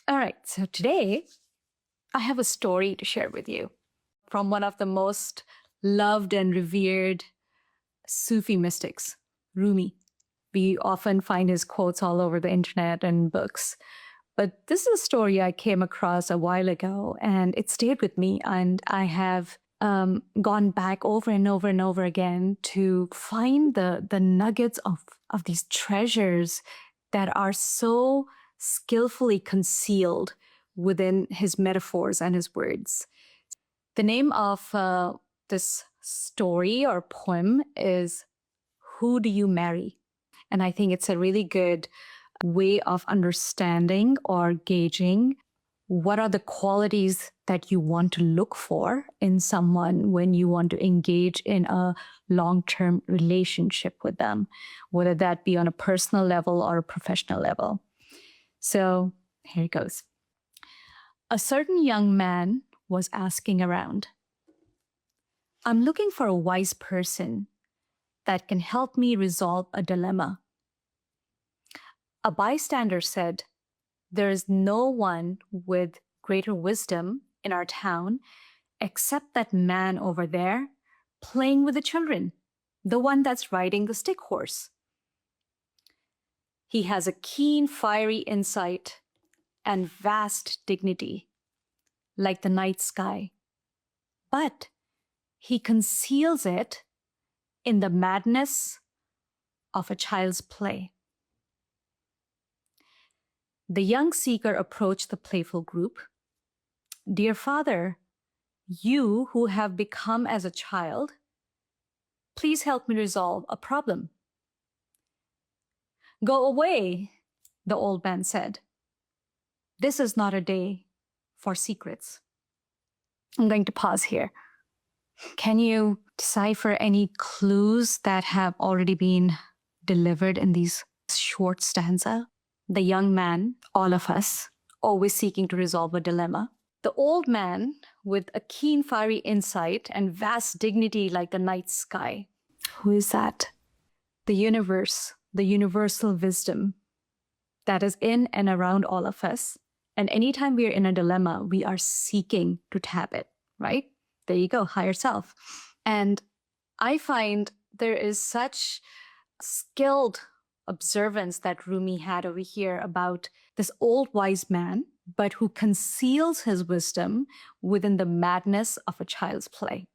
All right, so today I have a story to share with you from one of the most loved and revered Sufi mystics, Rumi. We often find his quotes all over the internet and books. But this is a story I came across a while ago, and it stayed with me. And I have gone back over and over and over again to find the nuggets of these treasures that are so skillfully concealed within his metaphors and his words. The name of this story or poem is Who Do You Marry? And I think it's a really good way of understanding or gauging what are the qualities that you want to look for in someone when you want to engage in a long-term relationship with them, whether that be on a personal level or a professional level. So here it goes. A certain young man was asking around, I'm looking for a wise person that can help me resolve a dilemma. A bystander said, there is no one with greater wisdom in our town except that man over there playing with the children, the one that's riding the stick horse. He has a keen, fiery insight and vast dignity, like the night sky. But he conceals it in the madness of a child's play. The young seeker approached the playful group. Dear Father, you who have become as a child, please help me resolve a problem. Go away, the old man said. This is not a day for secrets. I'm going to pause here. Can you decipher any clues that have already been delivered in these short stanzas? The young man, all of us, always seeking to resolve a dilemma. The old man with a keen, fiery insight and vast dignity like the night sky. Who is that? The universe, the universal wisdom that is in and around all of us. And anytime we are in a dilemma, we are seeking to tap it, right? There you go, higher self. And I find there is such skilled observance that Rumi had over here about this old wise man, but who conceals his wisdom within the madness of a child's play.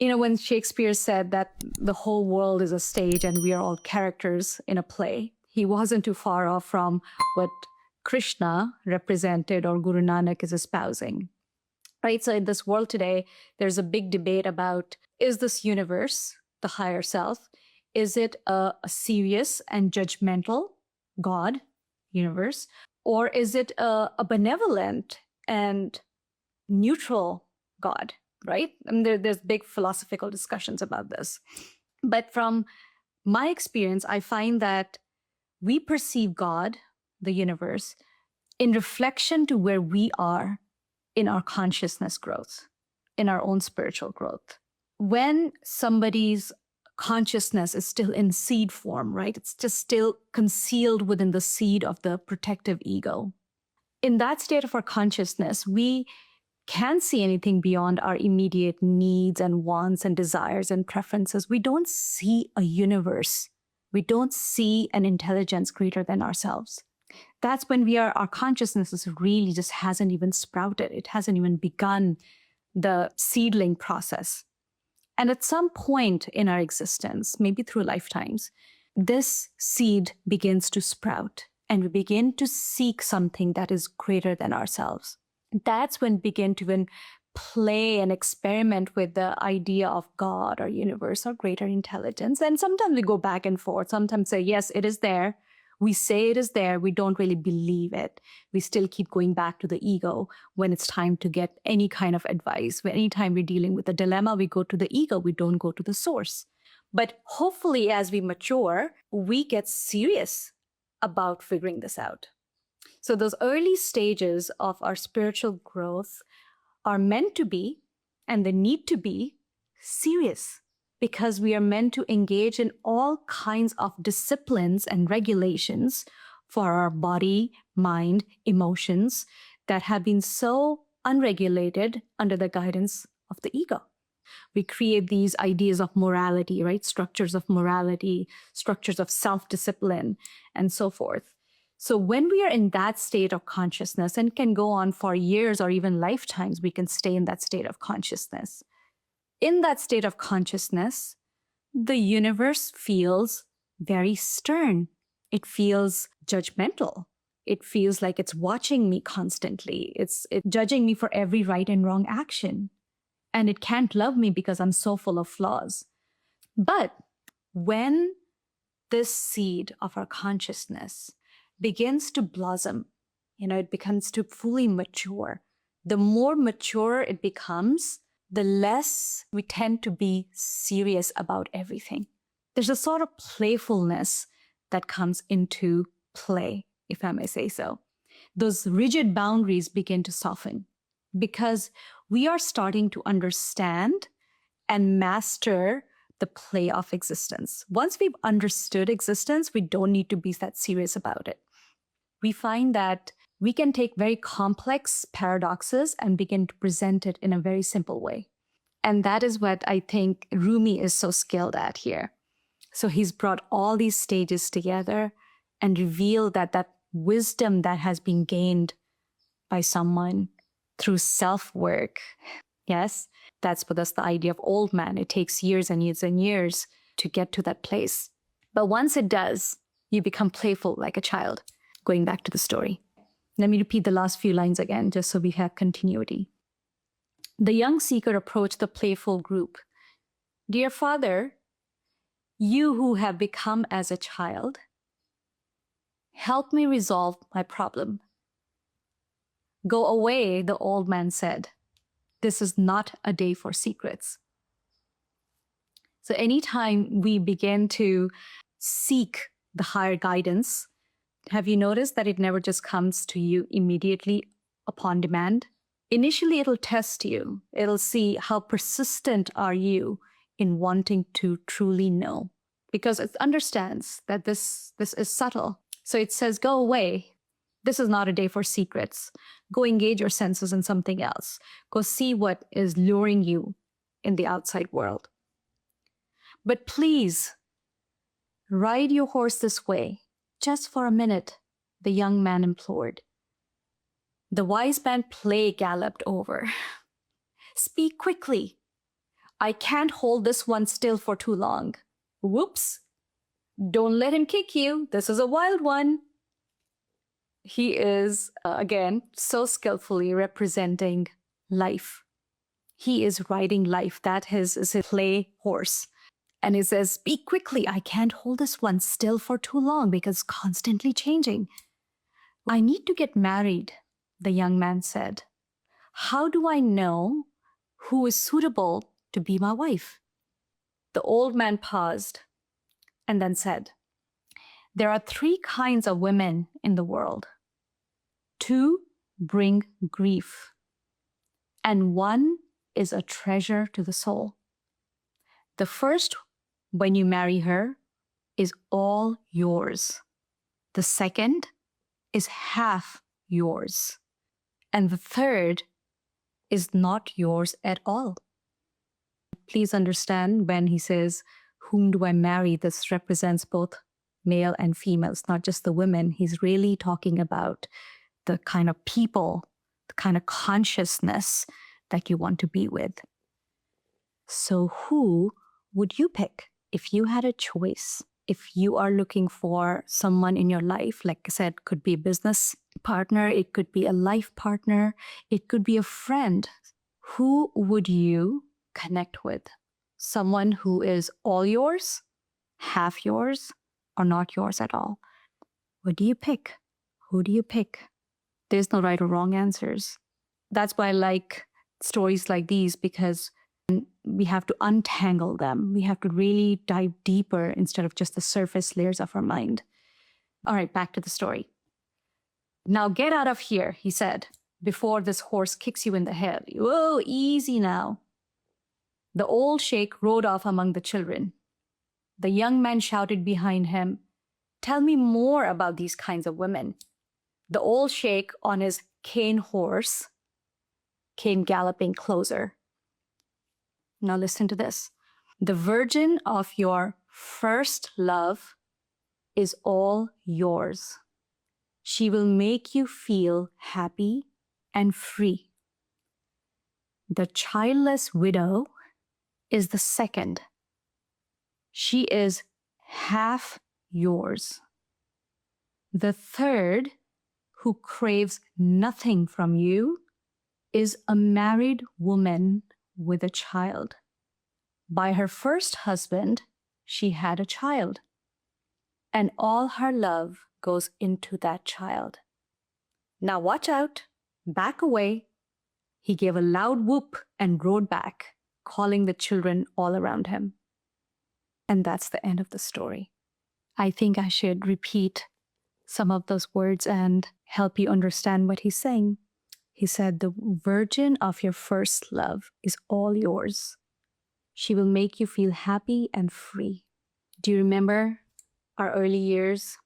You know, when Shakespeare said that the whole world is a stage and we are all characters in a play, he wasn't too far off from what Krishna represented or Guru Nanak is espousing. Right? So in this world today, there's a big debate about, is this universe, the higher self, is it a serious and judgmental God, universe, or is it a benevolent and neutral God, right? And there's big philosophical discussions about this. But from my experience, I find that we perceive God, the universe, in reflection to where we are in our consciousness growth, in our own spiritual growth. When somebody's consciousness is still in seed form, right? It's just still concealed within the seed of the protective ego. In that state of our consciousness, we can't see anything beyond our immediate needs and wants and desires and preferences. We don't see a universe. We don't see an intelligence greater than ourselves. That's when our consciousness is really just hasn't even sprouted. It hasn't even begun the seedling process. And at some point in our existence, maybe through lifetimes, this seed begins to sprout and we begin to seek something that is greater than ourselves. That's when we begin to even play and experiment with the idea of God or universe or greater intelligence. And sometimes we go back and forth, sometimes say, yes, it is there. We say it is there. We don't really believe it. We still keep going back to the ego when it's time to get any kind of advice. Anytime we're dealing with a dilemma, we go to the ego. We don't go to the source. But hopefully, as we mature, we get serious about figuring this out. So those early stages of our spiritual growth are meant to be, and they need to be, serious, because we are meant to engage in all kinds of disciplines and regulations for our body, mind, emotions that have been so unregulated under the guidance of the ego. We create these ideas of morality, right? Structures of morality, structures of self-discipline, and so forth. So when we are in that state of consciousness, and can go on for years or even lifetimes, we can stay in that state of consciousness. In that state of consciousness, the universe feels very stern. It feels judgmental. It feels like it's watching me constantly. It's judging me for every right and wrong action. And it can't love me because I'm so full of flaws. But when this seed of our consciousness begins to blossom, it becomes to fully mature. The more mature it becomes, the less we tend to be serious about everything. There's a sort of playfulness that comes into play, if I may say so. Those rigid boundaries begin to soften because we are starting to understand and master the play of existence. Once we've understood existence, we don't need to be that serious about it. We find that we can take very complex paradoxes and begin to present it in a very simple way. And that is what I think Rumi is so skilled at here. So he's brought all these stages together and revealed that wisdom that has been gained by someone through self-work, yes, that's what that's the idea of old man. It takes years and years and years to get to that place. But once it does, you become playful like a child. Going back to the story. Let me repeat the last few lines again, just so we have continuity. The young seeker approached the playful group. Dear Father, you who have become as a child, help me resolve my problem. Go away, the old man said. This is not a day for secrets. So anytime we begin to seek the higher guidance, have you noticed that it never just comes to you immediately upon demand? Initially, it'll test you. It'll see how persistent are you in wanting to truly know, because it understands that this is subtle. So it says, go away. This is not a day for secrets. Go engage your senses in something else. Go see what is luring you in the outside world. But please, ride your horse this way. Just for a minute, the young man implored. The wise man play-galloped over. Speak quickly. I can't hold this one still for too long. Whoops. Don't let him kick you. This is a wild one. He is, again, so skillfully representing life. He is riding life. That is his play horse. And he says, speak quickly. I can't hold this one still for too long because it's constantly changing. I need to get married, the young man said. How do I know who is suitable to be my wife? The old man paused and then said, there are 3 kinds of women in the world. 2 bring grief, and 1 is a treasure to the soul. The first, when you marry her, is all yours. The second is half yours. And the third is not yours at all. Please understand when he says, whom do I marry? This represents both male and females, not just the women. He's really talking about the kind of people, the kind of consciousness that you want to be with. So who would you pick if you had a choice? If you are looking for someone in your life, like I said, could be a business partner, it could be a life partner, it could be a friend. Who would you connect with? Someone who is all yours, half yours, or not yours at all? What do you pick? Who do you pick? There's no right or wrong answers. That's why I like stories like these, because we have to untangle them. We have to really dive deeper instead of just the surface layers of our mind. All right, back to the story. Now get out of here, he said, before this horse kicks you in the head. Whoa, easy now. The old sheikh rode off among the children. The young man shouted behind him, Tell me more about these kinds of women. The old sheikh on his cane horse came galloping closer. Now listen to this. The virgin of your first love is all yours. She will make you feel happy and free. The childless widow is the second. She is half yours. The third, who craves nothing from you, is a married woman with a child. By her first husband, she had a child, and all her love goes into that child. Now watch out, back away. He gave a loud whoop and rode back, calling the children all around him. And that's the end of the story. I think I should repeat some of those words and help you understand what he's saying. He said, the virgin of your first love is all yours. She will make you feel happy and free. Do you remember our early years,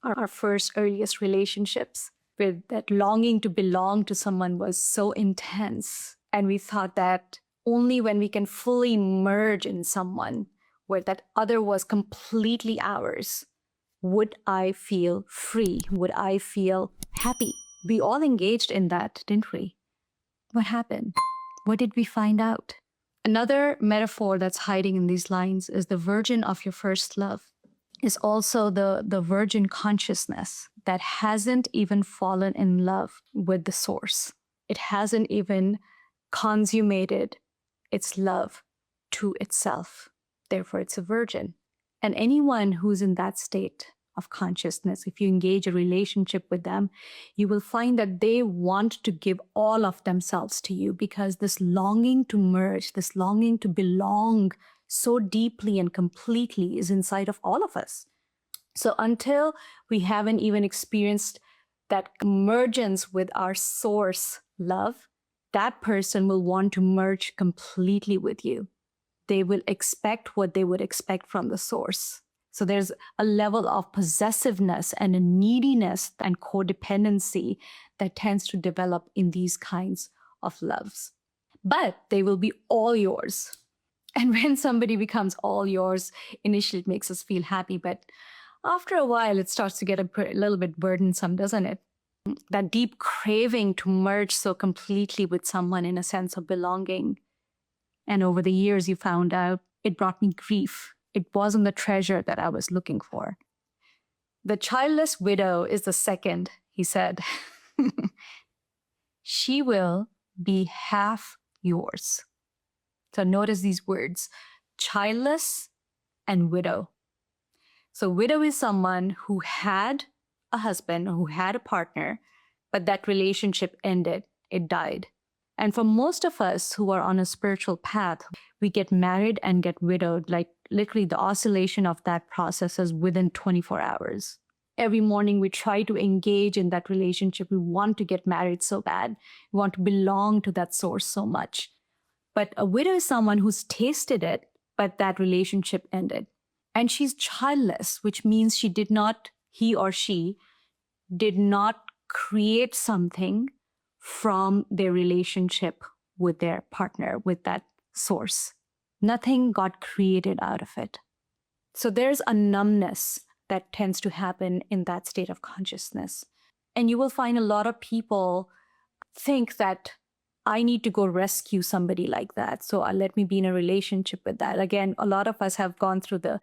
our first earliest relationships, where that longing to belong to someone was so intense? And we thought that only when we can fully merge in someone, where that other was completely ours, would I feel free? Would I feel happy? We all engaged in that, didn't we? What happened? What did we find out? Another metaphor that's hiding in these lines is the virgin of your first love is also the virgin consciousness that hasn't even fallen in love with the source. It hasn't even consummated its love to itself. Therefore, it's a virgin. And anyone who's in that state of consciousness, if you engage a relationship with them, you will find that they want to give all of themselves to you, because this longing to merge, this longing to belong so deeply and completely is inside of all of us. So until we haven't even experienced that emergence with our source love, that person will want to merge completely with you. They will expect what they would expect from the source. So there's a level of possessiveness and a neediness and codependency that tends to develop in these kinds of loves. But they will be all yours. And when somebody becomes all yours, initially it makes us feel happy, but after a while it starts to get a little bit burdensome, doesn't it? That deep craving to merge so completely with someone in a sense of belonging. And over the years, you found out it brought me grief. It wasn't the treasure that I was looking for. The childless widow is the second, he said. She will be half yours. So notice these words, childless and widow. So widow is someone who had a husband, who had a partner, but that relationship ended, it died. And for most of us who are on a spiritual path, we get married and get widowed, like literally the oscillation of that process is within 24 hours. Every morning we try to engage in that relationship. We want to get married so bad. We want to belong to that source so much. But a widow is someone who's tasted it, but that relationship ended. And she's childless, which means he or she did not create something from their relationship with their partner, with that source. Nothing got created out of it. So there's a numbness that tends to happen in that state of consciousness. And you will find a lot of people think that I need to go rescue somebody like that. So let me be in a relationship with that. Again, a lot of us have gone through the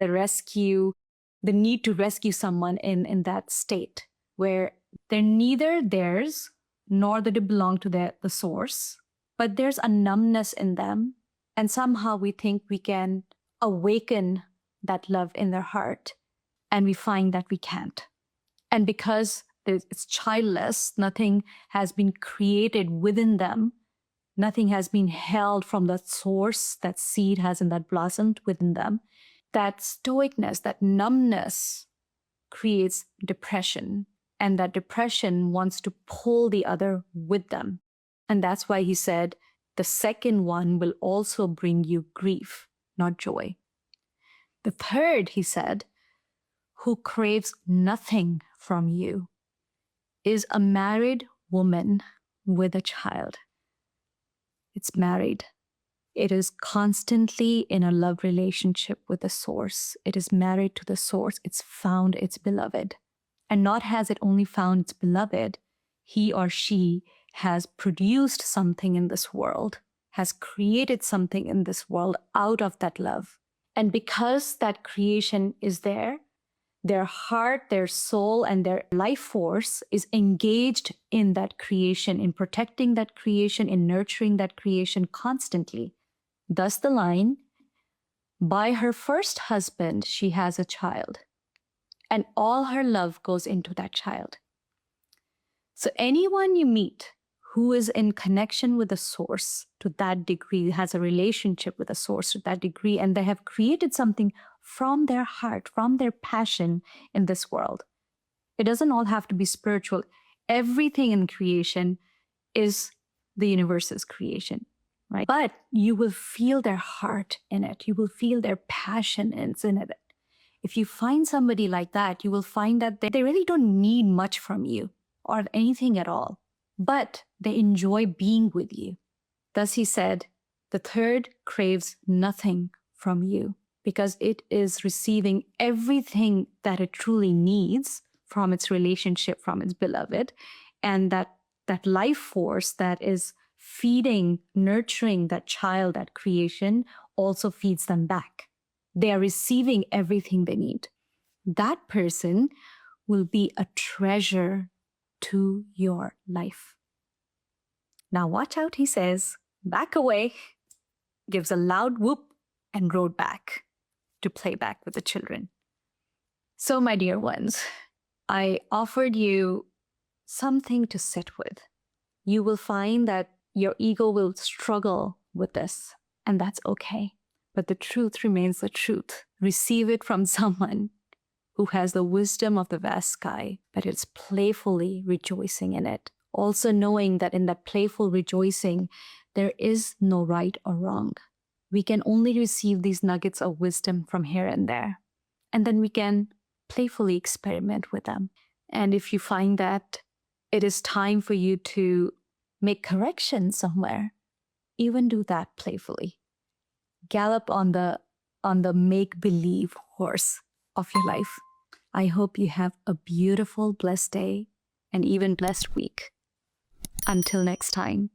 need to rescue someone in that state where they're neither theirs nor do they belong to the source, but there's a numbness in them. And somehow we think we can awaken that love in their heart, and we find that we can't. And because it's childless, nothing has been created within them, nothing has been held from that source, that seed hasn't that blossomed within them. That stoicness, that numbness creates depression. And that depression wants to pull the other with them. And that's why he said, the second one will also bring you grief, not joy. The third, he said, who craves nothing from you is a married woman with a child. It's married. It is constantly in a love relationship with the source. It is married to the source. It's found its beloved. And not has it only found its beloved, he or she has produced something in this world, has created something in this world out of that love. And because that creation is there, their heart, their soul, and their life force is engaged in that creation, in protecting that creation, in nurturing that creation constantly. Thus the line, by her first husband, she has a child, and all her love goes into that child. So anyone you meet who is in connection with the source to that degree, has a relationship with the source to that degree, and they have created something from their heart, from their passion in this world. It doesn't all have to be spiritual. Everything in creation is the universe's creation, right? But you will feel their heart in it. You will feel their passion in it. If you find somebody like that, you will find that they really don't need much from you or anything at all, but they enjoy being with you. Thus he said, the third craves nothing from you because it is receiving everything that it truly needs from its relationship, from its beloved, and that life force that is feeding, nurturing that child, that creation, also feeds them back. They are receiving everything they need. That person will be a treasure to your life. Now watch out, he says, back away, gives a loud whoop, and rode back to play back with the children. So, my dear ones, I offered you something to sit with. You will find that your ego will struggle with this, and that's okay. But the truth remains the truth. Receive it from someone who has the wisdom of the vast sky, but it's playfully rejoicing in it. Also knowing that in that playful rejoicing, there is no right or wrong. We can only receive these nuggets of wisdom from here and there. And then we can playfully experiment with them. And if you find that it is time for you to make corrections somewhere, even do that playfully. Gallop on the make-believe horse of your life. I hope you have a beautiful, blessed day and even blessed week. Until next time.